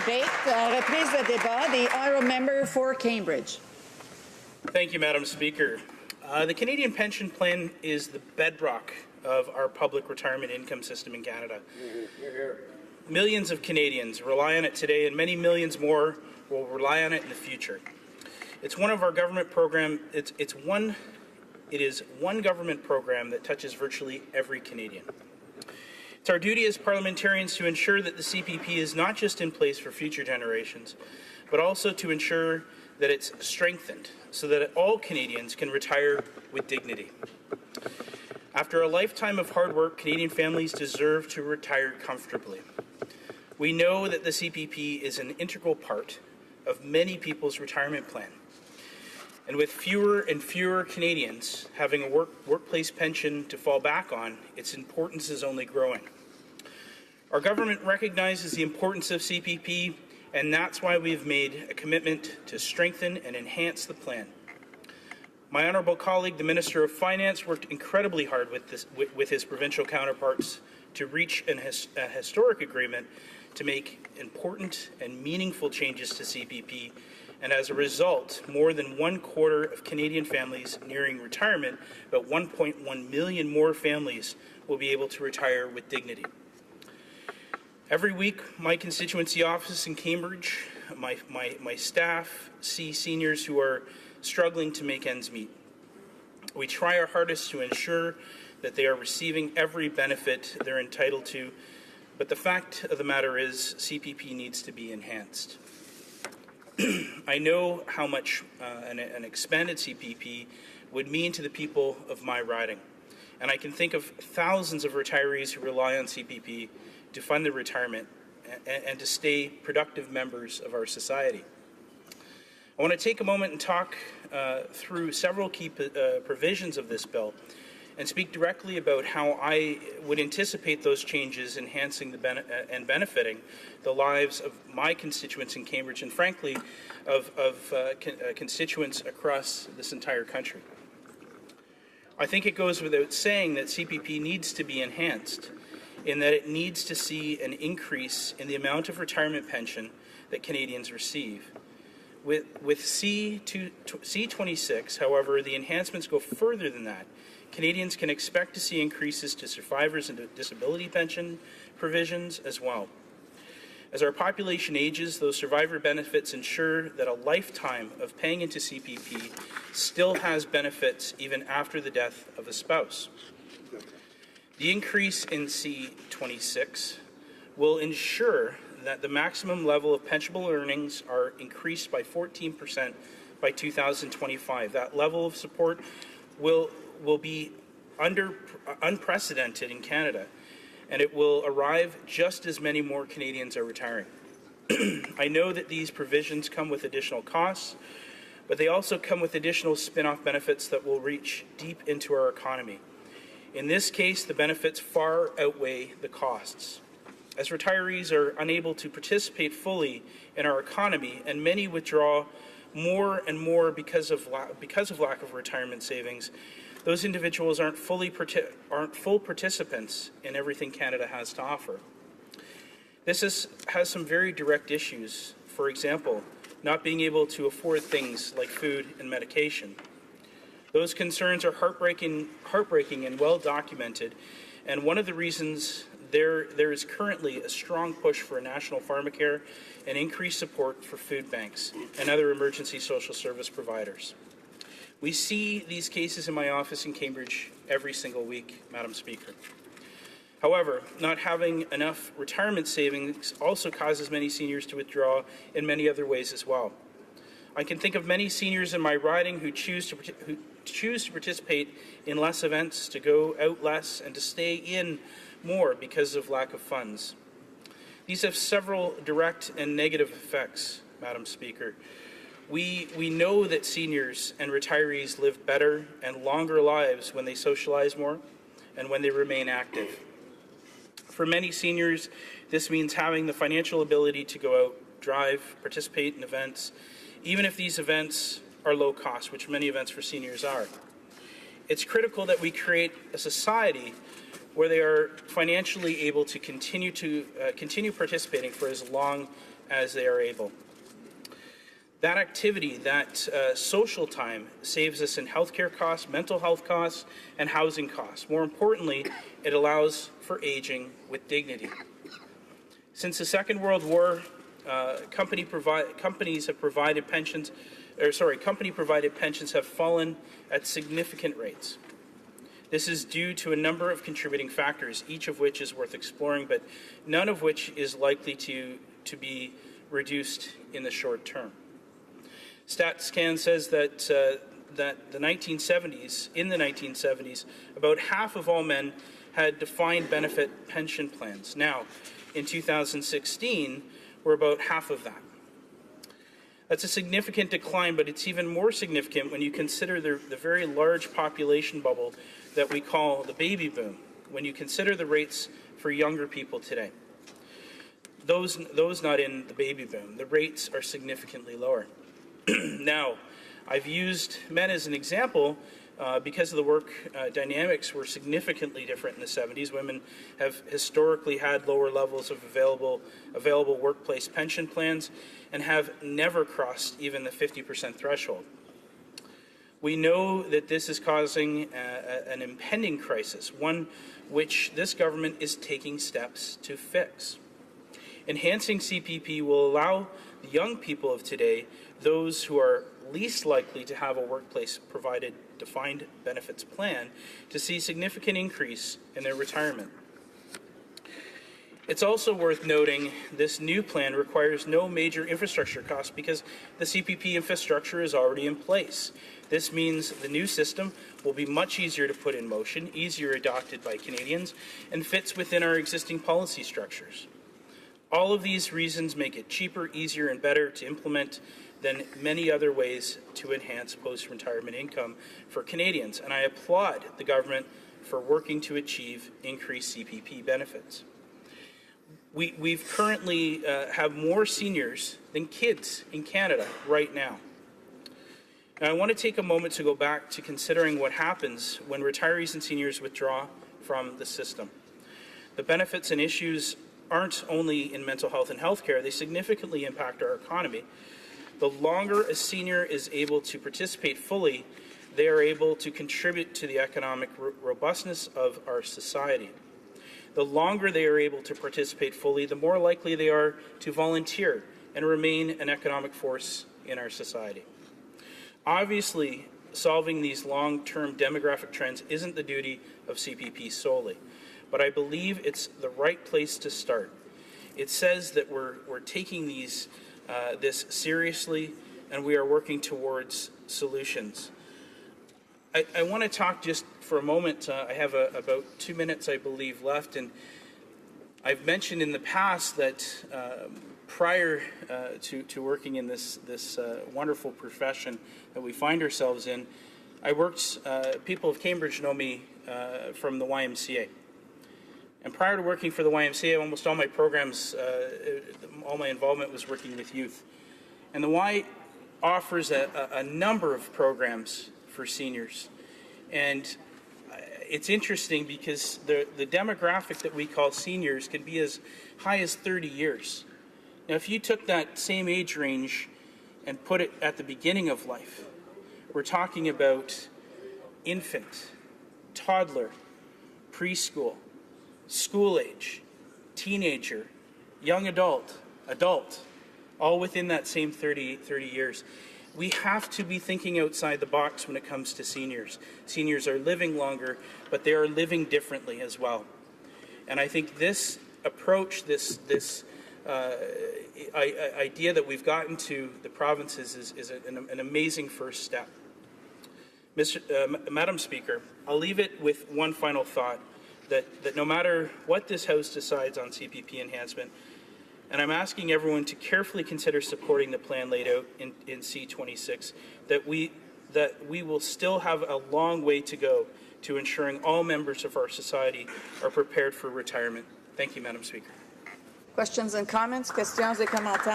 Debate, reprise de débat. The honourable member for Cambridge. Thank you, Madam Speaker. The Canadian pension plan is the bedrock of our public retirement income system in Canada. Millions of Canadians rely on it today, and many millions more will rely on it in the future. It's one of our government program. It is one government program that touches virtually every Canadian. It's our duty as parliamentarians to ensure that the CPP is not just in place for future generations, but also to ensure that it's strengthened so that all Canadians can retire with dignity. After a lifetime of hard work, Canadian families deserve to retire comfortably. We know that the CPP is an integral part of many people's retirement plan. And with fewer and fewer Canadians having a workplace pension to fall back on, its importance is only growing. Our government recognizes the importance of CPP, and that's why we've made a commitment to strengthen and enhance the plan. My honourable colleague, the Minister of Finance, worked incredibly hard with his provincial counterparts to reach a historic agreement to make important and meaningful changes to CPP, and as a result, more than 1/4 of Canadian families nearing retirement, about 1.1 million more families will be able to retire with dignity. Every week, my constituency office in Cambridge, my staff see seniors who are struggling to make ends meet. We try our hardest to ensure that they are receiving every benefit they're entitled to, but the fact of the matter is CPP needs to be enhanced. I know how much an expanded CPP would mean to the people of my riding, and I can think of thousands of retirees who rely on CPP to fund their retirement and to stay productive members of our society. I want to take a moment and talk through several key provisions of this bill and speak directly about how I would anticipate those changes enhancing and benefiting the lives of my constituents in Cambridge and, frankly, of constituents across this entire country. I think it goes without saying that CPP needs to be enhanced in that it needs to see an increase in the amount of retirement pension that Canadians receive. With C-26, however, the enhancements go further than that. Canadians can expect to see increases to survivors and disability pension provisions as well. As our population ages, those survivor benefits ensure that a lifetime of paying into CPP still has benefits even after the death of a spouse. The increase in C-26 will ensure that the maximum level of pensionable earnings are increased by 14% by 2025. That level of support will be unprecedented in Canada, and it will arrive just as many more Canadians are retiring. I know that these provisions come with additional costs, but they also come with additional spin-off benefits that will reach deep into our economy. In this case, the benefits far outweigh the costs. As retirees are unable to participate fully in our economy, and many withdraw more and more because of lack of retirement savings, those individuals aren't full participants in everything Canada has to offer. This has some very direct issues. For example, not being able to afford things like food and medication. Those concerns are heartbreaking and well documented, and one of the reasons there is currently a strong push for a national pharmacare and increased support for food banks and other emergency social service providers. We see these cases in my office in Cambridge every single week, Madam Speaker. However, not having enough retirement savings also causes many seniors to withdraw in many other ways as well. I can think of many seniors in my riding who choose to participate in less events, to go out less, and to stay in more because of lack of funds. These have several direct and negative effects, Madam Speaker. We know that seniors and retirees live better and longer lives when they socialize more and when they remain active. For many seniors, this means having the financial ability to go out, drive, participate in events, even if these events are low cost, which many events for seniors are. It's critical that we create a society where they are financially able to continue participating for as long as they are able. That activity, that social time, saves us in healthcare costs, mental health costs, and housing costs. More importantly, it allows for aging with dignity. Since the Second World War, company provided pensions have fallen at significant rates. This is due to a number of contributing factors, each of which is worth exploring, but none of which is likely to be reduced in the short term. StatsCan says that in the 1970s, about half of all men had defined benefit pension plans. Now, in 2016, we're about half of that. That's a significant decline, but it's even more significant when you consider the very large population bubble that we call the baby boom, when you consider the rates for younger people today. Those not in the baby boom, the rates are significantly lower. Now, I've used men as an example because of the work dynamics were significantly different in the 70s. Women have historically had lower levels of available workplace pension plans and have never crossed even the 50% threshold. We know that this is causing an impending crisis, one which this government is taking steps to fix. Enhancing CPP will allow the young people of today, those who are least likely to have a workplace-provided defined benefits plan, to see significant increase in their retirement. It's also worth noting this new plan requires no major infrastructure costs because the CPP infrastructure is already in place. This means the new system will be much easier to put in motion, easier adopted by Canadians, and fits within our existing policy structures. All of these reasons make it cheaper, easier, and better to implement than many other ways to enhance post-retirement income for Canadians, and I applaud the government for working to achieve increased CPP benefits. We've currently have more seniors than kids in Canada right now. Now, I want to take a moment to go back to considering what happens when retirees and seniors withdraw from the system. The benefits and issues aren't only in mental health and healthcare, they significantly impact our economy. The longer a senior is able to participate fully, they are able to contribute to the economic robustness of our society. The longer they are able to participate fully, the more likely they are to volunteer and remain an economic force in our society. Obviously, solving these long-term demographic trends isn't the duty of CPP solely, but I believe it's the right place to start. It says that we're taking this seriously and we are working towards solutions. I want to talk just for a moment. I have about 2 minutes, I believe, left, and I've mentioned in the past that prior to working in this wonderful profession that we find ourselves in, I worked, people of Cambridge know me from the YMCA. And prior to working for the YMCA, almost all my programs, all my involvement was working with youth. And the Y offers a number of programs for seniors. And it's interesting because the demographic that we call seniors can be as high as 30 years. Now, if you took that same age range and put it at the beginning of life, we're talking about infant, toddler, preschool, school age, teenager, young adult, all within that same 30 years. We have to be thinking outside the box when it comes to seniors. Seniors are living longer, but they are living differently as well. And I think this approach, this idea that we've gotten to the provinces is an amazing first step. Madam Speaker, I'll leave it with one final thought, that no matter what this House decides on CPP enhancement, and I'm asking everyone to carefully consider supporting the plan laid out in C-26, that we will still have a long way to go to ensuring all members of our society are prepared for retirement. Thank you, Madam Speaker. Questions and comments? Questions et commentaires?